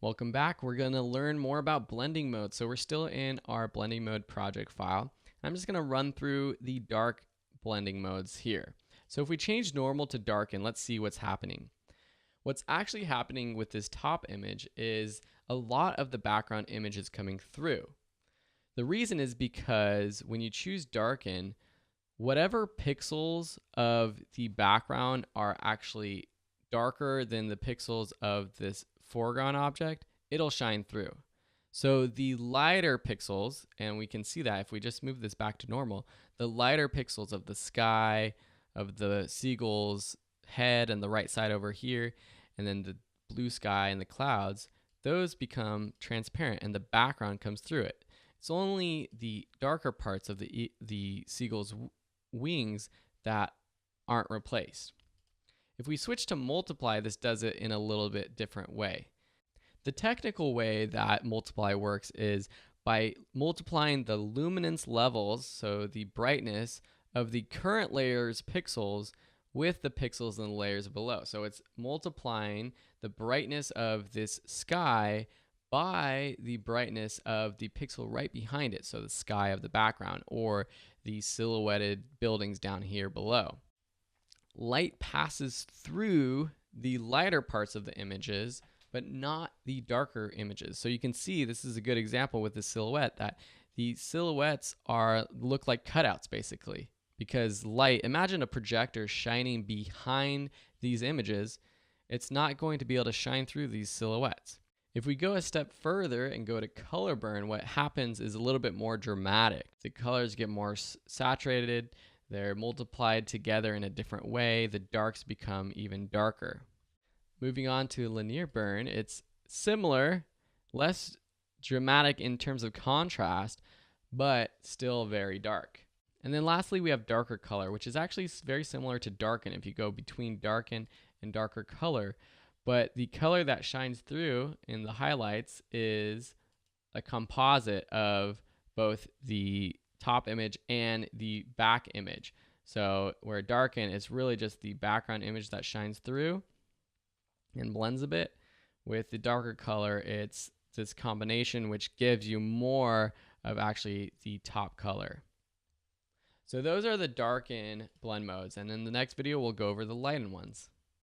Welcome back. We're going to learn more about blending mode. So we're still in our blending mode project file. I'm just going to run through the dark blending modes here. So if we change normal to darken, let's see what's happening. What's actually happening with this top image is a lot of the background image is coming through. The reason is because when you choose darken, whatever pixels of the background are actually darker than the pixels of this foreground object, it'll shine through. So the lighter pixels, and we can see that if we just move this back to normal, the lighter pixels of the sky, of the seagull's head and the right side over here, and then the blue sky and the clouds, those become transparent and the background comes through it. It's only the darker parts of the seagull's wings that aren't replaced. If we switch to multiply, this does it in a little bit different way. The technical way that multiply works is by multiplying the luminance levels, so the brightness of the current layer's pixels with the pixels in the layers below. So it's multiplying the brightness of this sky by the brightness of the pixel right behind it, so the sky of the background or the silhouetted buildings down here below. Light passes through the lighter parts of the images, but not the darker images. So you can see this is a good example with the silhouette, that the silhouettes look like cutouts basically, because light, imagine a projector shining behind these images, it's not going to be able to shine through these silhouettes. If we go a step further and go to color burn, what happens is a little bit more dramatic. The colors get more saturated, they're multiplied together in a different way, the darks become even darker. Moving on to linear burn, it's similar, less dramatic in terms of contrast, but still very dark. And then lastly, we have darker color, which is actually very similar to darken if you go between darken and darker color. But the color that shines through in the highlights is a composite of both the top image and the back image. So where darken is really just the background image that shines through and blends a bit. With the darker color, it's this combination which gives you more of actually the top color. So those are the darken blend modes, and in the next video we'll go over the lighten ones.